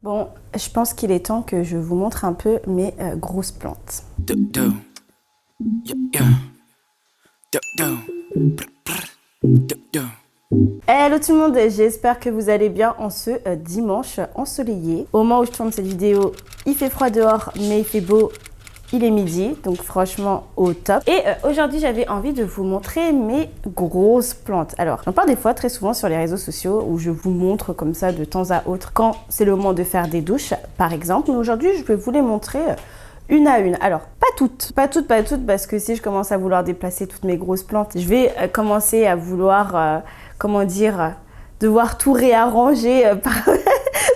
Bon, je pense qu'il est temps que je vous montre un peu mes grosses plantes. Hello tout le monde, j'espère que vous allez bien en ce dimanche ensoleillé. Au moment où je tourne cette vidéo, il fait froid dehors, mais il fait beau. Il est midi, donc franchement au top. Et aujourd'hui, j'avais envie de vous montrer mes grosses plantes. Alors, j'en parle des fois très souvent sur les réseaux sociaux où je vous montre comme ça de temps à autre quand c'est le moment de faire des douches, par exemple. Mais aujourd'hui, je vais vous les montrer une à une. Alors, pas toutes, parce que si je commence à vouloir déplacer toutes mes grosses plantes, je vais commencer à vouloir, devoir tout réarranger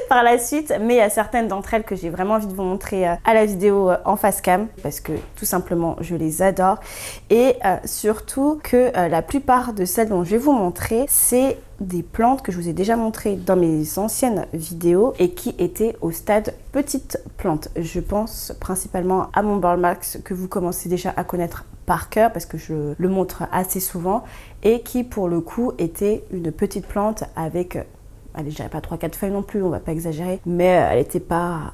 par la suite, mais il y a certaines d'entre elles que j'ai vraiment envie de vous montrer à la vidéo en face cam parce que tout simplement je les adore et surtout que la plupart de celles dont je vais vous montrer, c'est des plantes que je vous ai déjà montrées dans mes anciennes vidéos et qui étaient au stade petite plante. Je pense principalement à mon Burle Marx que vous commencez déjà à connaître par cœur parce que je le montre assez souvent et qui pour le coup était une petite plante avec allez, je dirais pas 3-4 feuilles non plus, on va pas exagérer, mais elle était pas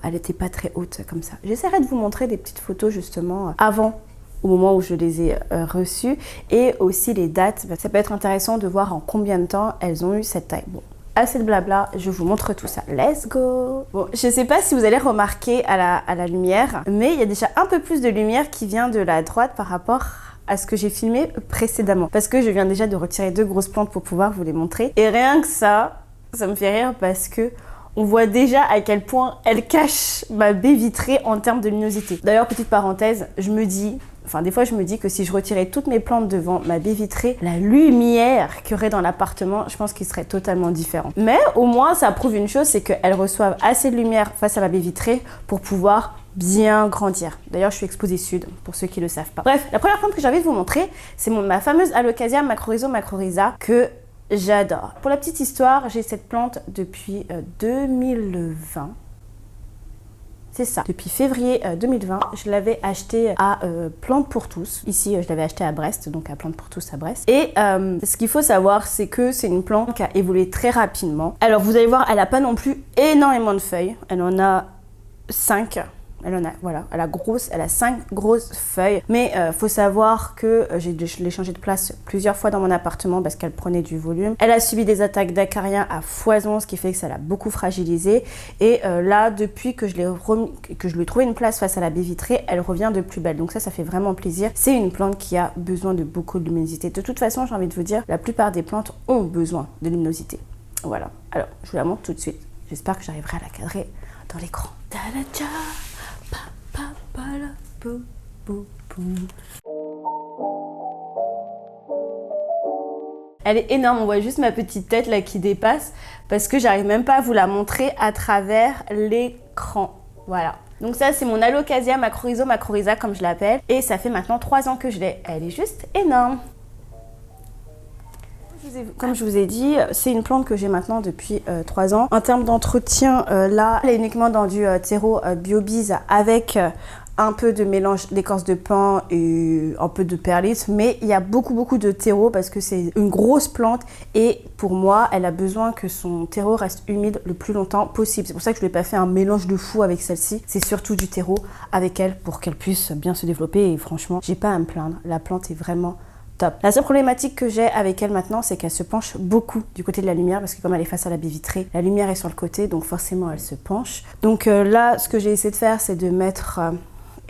très haute comme ça. J'essaierai de vous montrer des petites photos justement avant, au moment où je les ai reçues, et aussi les dates. Ça peut être intéressant de voir en combien de temps elles ont eu cette taille. Bon, assez de blabla, je vous montre tout ça. Let's go! Bon, je sais pas si vous allez remarquer à la lumière, mais il y a déjà un peu plus de lumière qui vient de la droite par rapport à ce que j'ai filmé précédemment. Parce que je viens déjà de retirer 2 grosses plantes pour pouvoir vous les montrer. Et rien que ça me fait rire parce que on voit déjà à quel point elle cache ma baie vitrée en termes de luminosité. D'ailleurs, petite parenthèse, des fois je me dis que si je retirais toutes mes plantes devant ma baie vitrée, la lumière qu'il y aurait dans l'appartement, je pense qu'il serait totalement différent. Mais au moins, ça prouve une chose, c'est qu'elles reçoivent assez de lumière face à ma baie vitrée pour pouvoir bien grandir. D'ailleurs, je suis exposée sud, pour ceux qui ne le savent pas. Bref, la première plante que j'ai envie de vous montrer, c'est ma fameuse Alocasia macrorhiza que j'adore. Pour la petite histoire, j'ai cette plante depuis 2020. C'est ça. Depuis février 2020, je l'avais achetée à Plantes pour tous. Ici, je l'avais achetée à Brest, donc à Plantes pour tous à Brest. Et ce qu'il faut savoir, c'est que c'est une plante qui a évolué très rapidement. Alors, vous allez voir, elle n'a pas non plus énormément de feuilles. Elle en a 5. Elle a 5 grosses feuilles, mais faut savoir que je l'ai changé de place plusieurs fois dans mon appartement parce qu'elle prenait du volume. Elle a subi des attaques d'acariens à foison, ce qui fait que ça l'a beaucoup fragilisée. Et là, depuis que je lui ai trouvé une place face à la baie vitrée, elle revient de plus belle. Donc ça fait vraiment plaisir. C'est une plante qui a besoin de beaucoup de luminosité. De toute façon, j'ai envie de vous dire, la plupart des plantes ont besoin de luminosité. Voilà. Alors, je vous la montre tout de suite. J'espère que j'arriverai à la cadrer dans l'écran. Elle est énorme, on voit juste ma petite tête là qui dépasse parce que j'arrive même pas à vous la montrer à travers l'écran. Voilà. Donc ça, c'est mon Alocasia macrorhiza comme je l'appelle et ça fait maintenant 3 ans que je l'ai. Elle est juste énorme. Comme je vous ai dit, c'est une plante que j'ai maintenant depuis 3 ans. En termes d'entretien, là, elle est uniquement dans du terreau BioBiz avec un peu de mélange d'écorce de pin et un peu de perlite, mais il y a beaucoup de terreau parce que c'est une grosse plante et pour moi, elle a besoin que son terreau reste humide le plus longtemps possible. C'est pour ça que je ne lui ai pas fait un mélange de fou avec celle-ci. C'est surtout du terreau avec elle pour qu'elle puisse bien se développer et franchement, j'ai pas à me plaindre. La plante est vraiment top. La seule problématique que j'ai avec elle maintenant, c'est qu'elle se penche beaucoup du côté de la lumière parce que comme elle est face à la baie vitrée, la lumière est sur le côté, donc forcément elle se penche. Donc là, ce que j'ai essayé de faire, c'est de mettre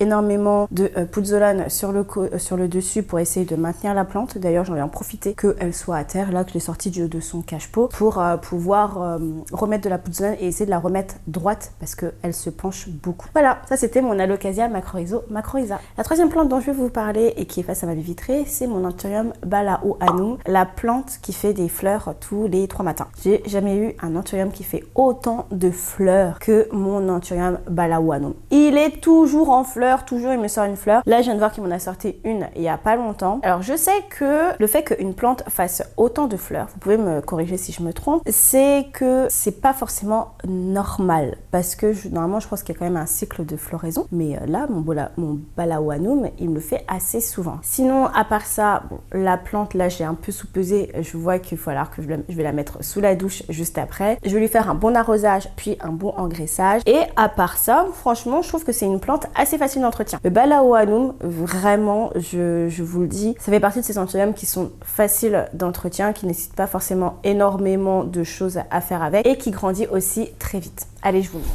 énormément de pouzzolane sur le dessus pour essayer de maintenir la plante. D'ailleurs, j'en ai en profité qu'elle soit à terre, là que je l'ai sortie de son cache-pot pour pouvoir remettre de la pouzzolane et essayer de la remettre droite parce qu'elle se penche beaucoup. Voilà, ça c'était mon Alocasia macrorhiza. La troisième plante dont je vais vous parler et qui est face à ma baie vitrée, c'est mon Anthurium balaoanum, la plante qui fait des fleurs tous les 3 matins. J'ai jamais eu un Anthurium qui fait autant de fleurs que mon Anthurium balaoanum. Il est toujours en fleurs fleur, toujours il me sort une fleur. Là, je viens de voir qu'il m'en a sorti une il y a pas longtemps. Alors, je sais que le fait qu'une plante fasse autant de fleurs, vous pouvez me corriger si je me trompe, c'est que c'est pas forcément normal parce que normalement, je pense qu'il y a quand même un cycle de floraison. Mais là, mon Balaoanum, il me le fait assez souvent. Sinon, à part ça, bon, la plante, là, j'ai un peu sous-pesé. Je vois qu'il va falloir que je vais la mettre sous la douche juste après. Je vais lui faire un bon arrosage, puis un bon engraissage. Et à part ça, franchement, je trouve que c'est une plante assez facile d'entretien. Le Balaoanum, vraiment, je vous le dis, ça fait partie de ces anthuriums qui sont faciles d'entretien, qui ne nécessitent pas forcément énormément de choses à faire avec et qui grandit aussi très vite. Allez, je vous montre.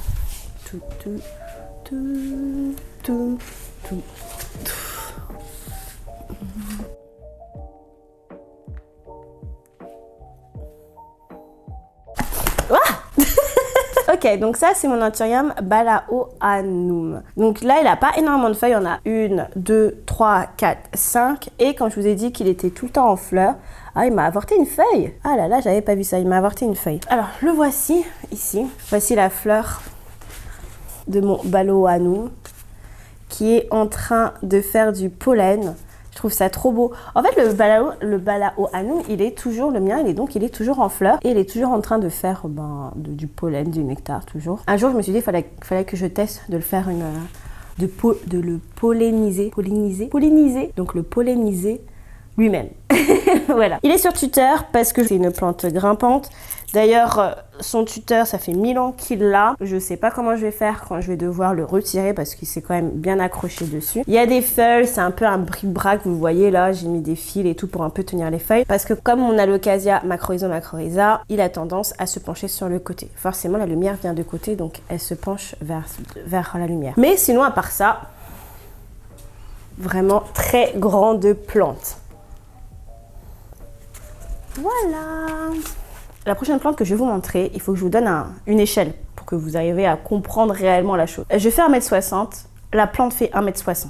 Ok, donc ça c'est mon anthurium Balaoanum. Donc là il n'a pas énormément de feuilles, il y en a 1, 2, 3, 4, 5. Et quand je vous ai dit qu'il était tout le temps en fleurs, ah il m'a avorté une feuille. Ah là là, j'avais pas vu ça, il m'a avorté une feuille. Alors le voici ici. Voici la fleur de mon Balaoanum qui est en train de faire du pollen. Je trouve ça trop beau. En fait, le Balaoanum, il est toujours, le mien, il est toujours en fleurs et il est toujours en train de faire du pollen, du nectar, toujours. Un jour, je me suis dit, il fallait que je teste de le faire de le polliniser. Donc, le polliniser lui-même. Voilà. Il est sur tuteur parce que c'est une plante grimpante. D'ailleurs, son tuteur, ça fait 1000 ans qu'il l'a. Je sais pas comment je vais faire quand je vais devoir le retirer parce qu'il s'est quand même bien accroché dessus. Il y a des feuilles, c'est un peu un bric-brac, vous voyez là, j'ai mis des fils et tout pour un peu tenir les feuilles. Parce que comme mon alocasia macrorhiza, il a tendance à se pencher sur le côté. Forcément, la lumière vient de côté, donc elle se penche vers la lumière. Mais sinon, à part ça, vraiment très grande plante. Voilà. La prochaine plante que je vais vous montrer, il faut que je vous donne une échelle pour que vous arriviez à comprendre réellement la chose. Je fais 1m60, la plante fait 1m60.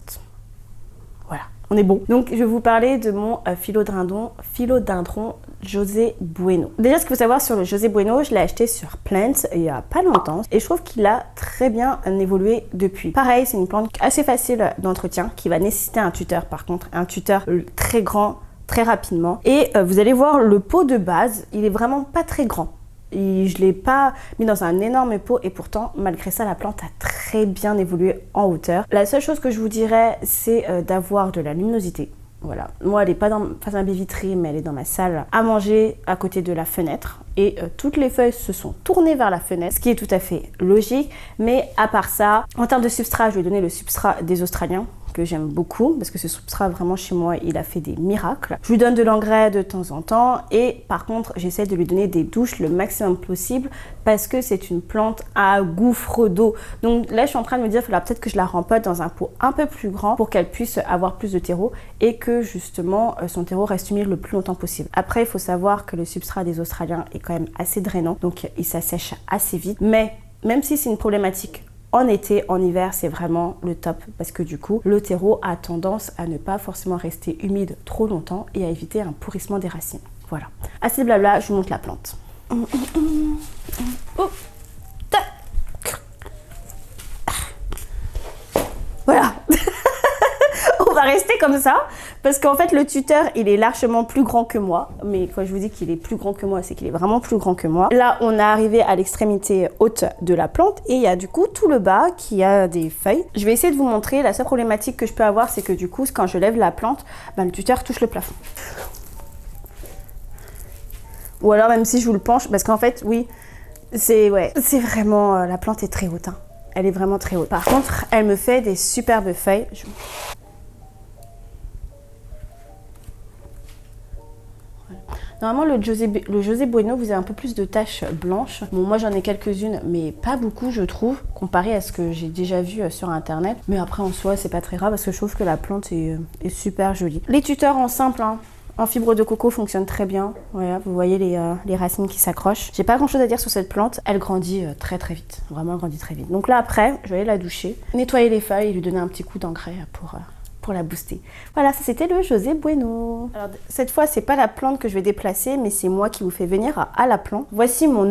Voilà, on est bon. Donc je vais vous parler de mon philodendron José Bueno. Déjà, ce qu'il faut savoir sur le José Bueno, je l'ai acheté sur Plants il y a pas longtemps et je trouve qu'il a très bien évolué depuis. Pareil, c'est une plante assez facile d'entretien qui va nécessiter un tuteur par contre, un tuteur très grand, très rapidement. Et vous allez voir le pot de base, il est vraiment pas très grand. Et je l'ai pas mis dans un énorme pot et pourtant, malgré ça, la plante a très bien évolué en hauteur. La seule chose que je vous dirais, c'est d'avoir de la luminosité. Voilà. Moi, elle n'est pas face à ma baie vitrée, mais elle est dans ma salle à manger à côté de la fenêtre. Et toutes les feuilles se sont tournées vers la fenêtre, ce qui est tout à fait logique. Mais à part ça, en termes de substrat, je vais donner le substrat des Australiens, que j'aime beaucoup parce que ce substrat vraiment chez moi il a fait des miracles. Je lui donne de l'engrais de temps en temps et par contre j'essaie de lui donner des douches le maximum possible parce que c'est une plante à gouffre d'eau. Donc là je suis en train de me dire il faudra peut-être que je la rempote dans un pot un peu plus grand pour qu'elle puisse avoir plus de terreau et que justement son terreau reste humide le plus longtemps possible. Après il faut savoir que le substrat des Australiens est quand même assez drainant donc il s'assèche assez vite, mais même si c'est une problématique en été, en hiver, c'est vraiment le top parce que du coup, le terreau a tendance à ne pas forcément rester humide trop longtemps et à éviter un pourrissement des racines. Voilà. Assez de blabla, je vous montre la plante. Oh. Voilà. On va rester comme ça parce qu'en fait le tuteur il est largement plus grand que moi, mais quand je vous dis qu'il est plus grand que moi c'est qu'il est vraiment plus grand que moi. Là on est arrivé à l'extrémité haute de la plante et il y a du coup tout le bas qui a des feuilles. Je vais essayer de vous montrer. La seule problématique que je peux avoir c'est que du coup quand je lève la plante le tuteur touche le plafond, ou alors même si je vous le penche parce qu'en fait oui c'est vraiment la plante est très haute hein. Elle est vraiment très haute. Par contre elle me fait des superbes feuilles. Normalement, le José Bueno, vous avez un peu plus de taches blanches. Bon, moi, j'en ai quelques-unes, mais pas beaucoup, je trouve, comparé à ce que j'ai déjà vu sur Internet. Mais après, en soi, c'est pas très grave parce que je trouve que la plante est super jolie. Les tuteurs en simple, hein, en fibre de coco fonctionnent très bien. Voilà, vous voyez les racines qui s'accrochent. J'ai pas grand-chose à dire sur cette plante. Elle grandit très très vite. Vraiment, elle grandit très vite. Donc là, après, je vais aller la doucher, nettoyer les feuilles et lui donner un petit coup d'engrais pour la booster. Voilà, ça c'était le José Bueno. Alors cette fois, c'est pas la plante que je vais déplacer, mais c'est moi qui vous fais venir à la plante. Voici mon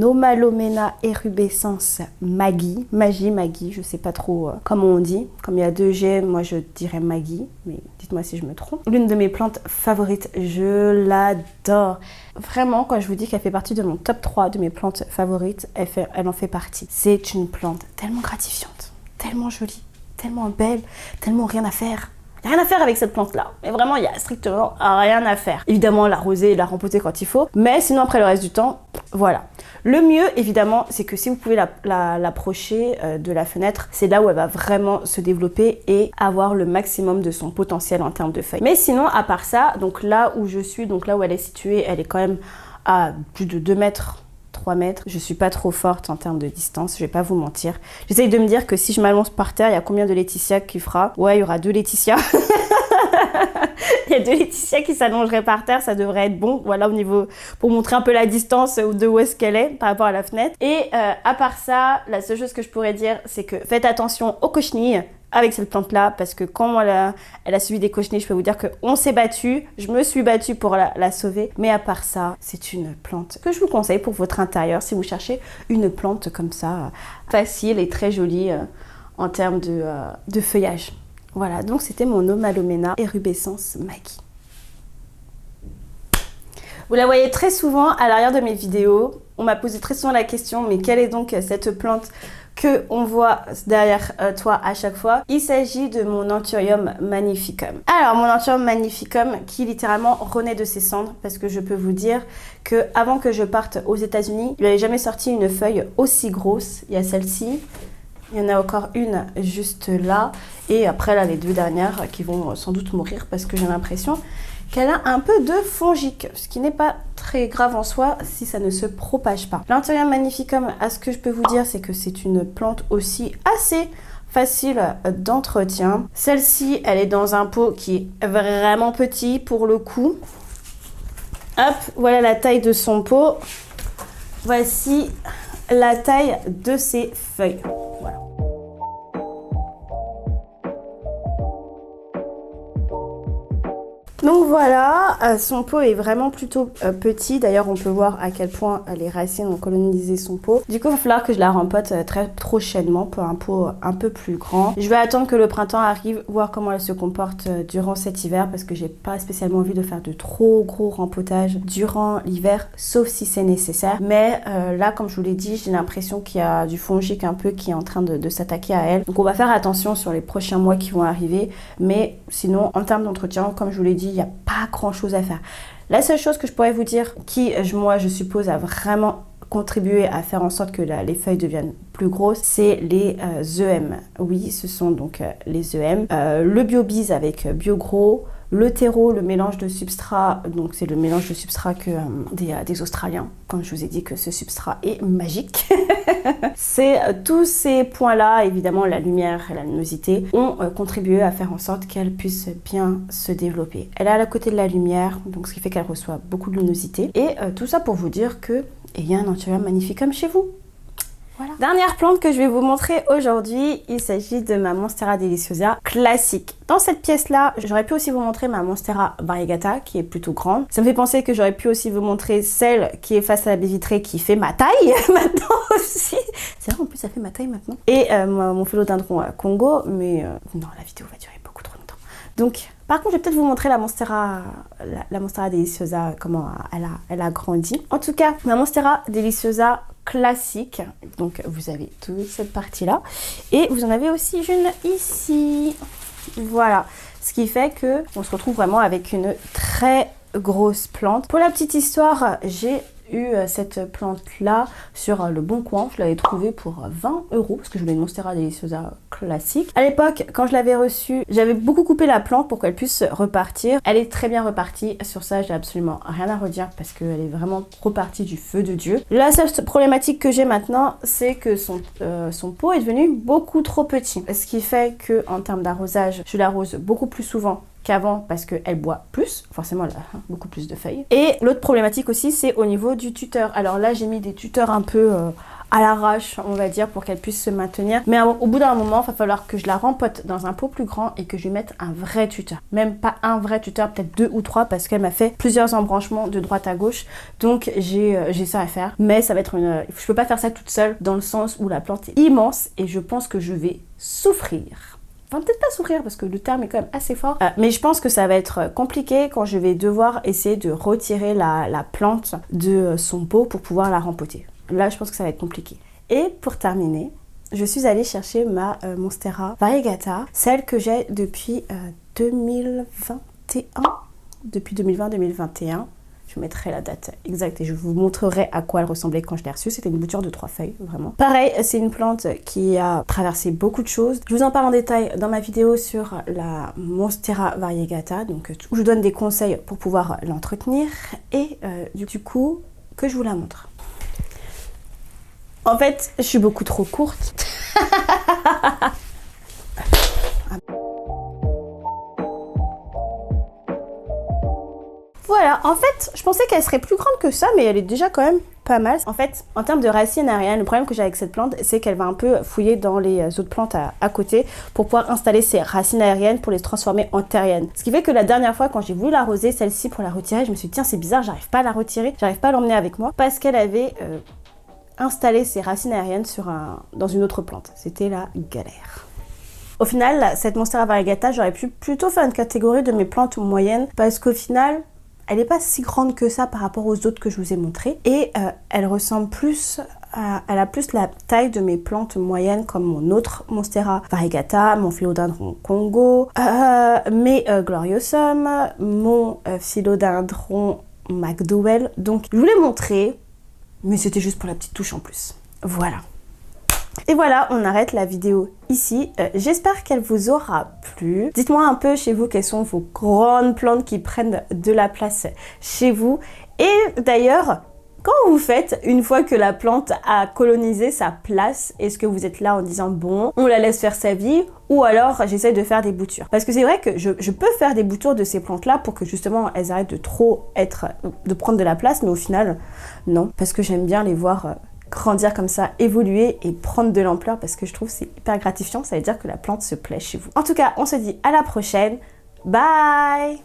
Omalomena erubescens Maggie. Maggie, je sais pas trop comment on dit. Comme il y a 2 G, moi je dirais Maggie, mais dites-moi si je me trompe. L'une de mes plantes favorites, je l'adore. Vraiment, quand je vous dis qu'elle fait partie de mon top 3 de mes plantes favorites, elle en fait partie. C'est une plante tellement gratifiante, tellement jolie, tellement belle, tellement rien à faire. Il n'y a rien à faire avec cette plante-là. Mais vraiment, il n'y a strictement rien à faire. Évidemment, l'arroser et la rempoter quand il faut. Mais sinon, après le reste du temps, voilà. Le mieux, évidemment, c'est que si vous pouvez l'approcher de la fenêtre, c'est là où elle va vraiment se développer et avoir le maximum de son potentiel en termes de feuilles. Mais sinon, à part ça, donc là où je suis, donc là où elle est située, elle est quand même à plus de 2 mètres. 3 mètres. Je suis pas trop forte en termes de distance, je vais pas vous mentir. J'essaye de me dire que si je m'allonge par terre, il y a combien de Laetitia qui fera? Ouais, il y aura 2 Laetitia. Il y a 2 Laetitia qui s'allongeraient par terre, ça devrait être bon. Voilà, au niveau, pour montrer un peu la distance de où est-ce qu'elle est par rapport à la fenêtre. Et à part ça, la seule chose que je pourrais dire, c'est que faites attention aux cochenilles avec cette plante-là, parce que quand elle a subi des cochenilles, je peux vous dire qu'on s'est battu, je me suis battue pour la sauver. Mais à part ça, c'est une plante que je vous conseille pour votre intérieur, si vous cherchez une plante comme ça, facile et très jolie en termes de feuillage. Voilà, donc c'était mon Omalomena erubescens Maggie. Vous la voyez très souvent à l'arrière de mes vidéos. On m'a posé très souvent la question, mais quelle est donc cette plante que on voit derrière toi à chaque fois? Il s'agit de mon Anthurium magnificum. Alors mon Anthurium magnificum qui littéralement renaît de ses cendres, parce que je peux vous dire que avant que je parte aux États-Unis, il n'avait jamais sorti une feuille aussi grosse. Il y a celle-ci, il y en a encore une juste là, et après là les 2 dernières qui vont sans doute mourir parce que j'ai l'impression qu'elle a un peu de fongique, ce qui n'est pas très grave en soi si ça ne se propage pas. L'Anthurium magnificum, à ce que je peux vous dire, c'est que c'est une plante aussi assez facile d'entretien. Celle-ci, elle est dans un pot qui est vraiment petit pour le coup. Hop, voilà la taille de son pot. Voici la taille de ses feuilles. Voilà. Donc voilà, son pot est vraiment plutôt petit. D'ailleurs, on peut voir à quel point les racines ont colonisé son pot. Du coup, il va falloir que je la rempote très prochainement pour un pot un peu plus grand. Je vais attendre que le printemps arrive, voir comment elle se comporte durant cet hiver, parce que j'ai pas spécialement envie de faire de trop gros rempotage durant l'hiver, sauf si c'est nécessaire. Mais là, comme je vous l'ai dit, j'ai l'impression qu'il y a du fongique un peu qui est en train de s'attaquer à elle. Donc on va faire attention sur les prochains mois qui vont arriver. Mais sinon, en termes d'entretien, comme je vous l'ai dit, il n'y a pas grand chose à faire. La seule chose que je pourrais vous dire, qui moi je suppose a vraiment contribué à faire en sorte que les feuilles deviennent plus grosses, c'est les EM. Oui, ce sont donc les EM. Le BioBiz avec BioGros, le terreau, le mélange de substrat, donc c'est le mélange de substrat que des Australiens, comme je vous ai dit que ce substrat est magique. C'est tous ces points-là, évidemment la lumière et la luminosité, ont contribué à faire en sorte qu'elle puisse bien se développer. Elle est à la côté de la lumière, donc ce qui fait qu'elle reçoit beaucoup de luminosité. Et tout ça pour vous dire que il y a un Anthurium magnificum chez vous. Voilà. Dernière plante que je vais vous montrer aujourd'hui, il s'agit de ma Monstera deliciosa classique. Dans cette pièce-là, j'aurais pu aussi vous montrer ma Monstera variegata qui est plutôt grande. Ça me fait penser que j'aurais pu aussi vous montrer celle qui est face à la baie vitrée qui fait ma taille maintenant aussi. C'est vrai, en plus ça fait ma taille maintenant. Et mon philodendron Congo, mais non, la vidéo va durer beaucoup trop longtemps. Donc, par contre, je vais peut-être vous montrer la Monstera deliciosa, comment elle a grandi. En tout cas, ma Monstera deliciosa classique. Donc, vous avez toute cette partie-là. Et vous en avez aussi une ici. Voilà. Ce qui fait que on se retrouve vraiment avec une très grosse plante. Pour la petite histoire, j'ai eu cette plante là sur le Bon Coin. Je l'avais trouvée pour 20 € parce que je voulais une Monstera deliciosa classique. À l'époque, quand je l'avais reçue, j'avais beaucoup coupé la plante pour qu'elle puisse repartir. Elle est très bien repartie. Sur ça, j'ai absolument rien à redire parce qu'elle est vraiment repartie du feu de Dieu. La seule problématique que j'ai maintenant, c'est que son pot est devenu beaucoup trop petit. Ce qui fait que en termes d'arrosage, je l'arrose beaucoup plus souvent qu'avant parce qu'elle boit plus, forcément elle a beaucoup plus de feuilles. Et l'autre problématique aussi, c'est au niveau du tuteur. Alors là, j'ai mis des tuteurs un peu à l'arrache, on va dire, pour qu'elle puisse se maintenir. Mais au bout d'un moment, il va falloir que je la rempote dans un pot plus grand et que je lui mette un vrai tuteur. Même pas un vrai tuteur, peut-être 2 ou 3 parce qu'elle m'a fait plusieurs embranchements de droite à gauche. Donc j'ai ça à faire. Mais ça va être une... Je peux pas faire ça toute seule dans le sens où la plante est immense et je pense que je vais souffrir. Enfin, peut-être pas souffrir parce que le terme est quand même assez fort. Mais je pense que ça va être compliqué quand je vais devoir essayer de retirer la plante de son pot pour pouvoir la rempoter. Là, je pense que ça va être compliqué. Et pour terminer, je suis allée chercher ma Monstera Variegata, celle que j'ai depuis 2021. Depuis 2020-2021. Je mettrai la date exacte et je vous montrerai à quoi elle ressemblait quand je l'ai reçue. C'était une bouture de 3 feuilles, vraiment. Pareil, c'est une plante qui a traversé beaucoup de choses. Je vous en parle en détail dans ma vidéo sur la Monstera Variegata, donc où je donne des conseils pour pouvoir l'entretenir. Et du coup, que je vous la montre. En fait, je suis beaucoup trop courte. Voilà, en fait, je pensais qu'elle serait plus grande que ça, mais elle est déjà quand même pas mal. En fait, en termes de racines aériennes, le problème que j'ai avec cette plante, c'est qu'elle va un peu fouiller dans les autres plantes à côté pour pouvoir installer ses racines aériennes pour les transformer en terriennes. Ce qui fait que la dernière fois, quand j'ai voulu l'arroser, celle-ci pour la retirer, je me suis dit, tiens, c'est bizarre, j'arrive pas à la retirer, j'arrive pas à l'emmener avec moi parce qu'elle avait installé ses racines aériennes dans une autre plante. C'était la galère. Au final, cette Monstera Variegata, j'aurais pu plutôt faire une catégorie de mes plantes moyennes parce qu'au final, elle n'est pas si grande que ça par rapport aux autres que je vous ai montrées. Et elle ressemble plus elle a plus la taille de mes plantes moyennes comme mon autre Monstera Variegata, mon Philodendron Congo, mes Gloriosum, mon Philodendron McDowell. Donc je vous l'ai montré, mais c'était juste pour la petite touche en plus. Voilà. Et voilà, on arrête la vidéo ici. J'espère qu'elle vous aura plu. Dites-moi un peu chez vous quelles sont vos grandes plantes qui prennent de la place chez vous. Et d'ailleurs, quand vous faites, une fois que la plante a colonisé sa place, est-ce que vous êtes là en disant bon, on la laisse faire sa vie, ou alors j'essaie de faire des boutures? Parce que c'est vrai que je peux faire des boutures de ces plantes-là pour que justement elles arrêtent de prendre de la place, mais au final, non. Parce que j'aime bien les voir grandir comme ça, évoluer et prendre de l'ampleur parce que je trouve que c'est hyper gratifiant, ça veut dire que la plante se plaît chez vous. En tout cas, on se dit à la prochaine. Bye!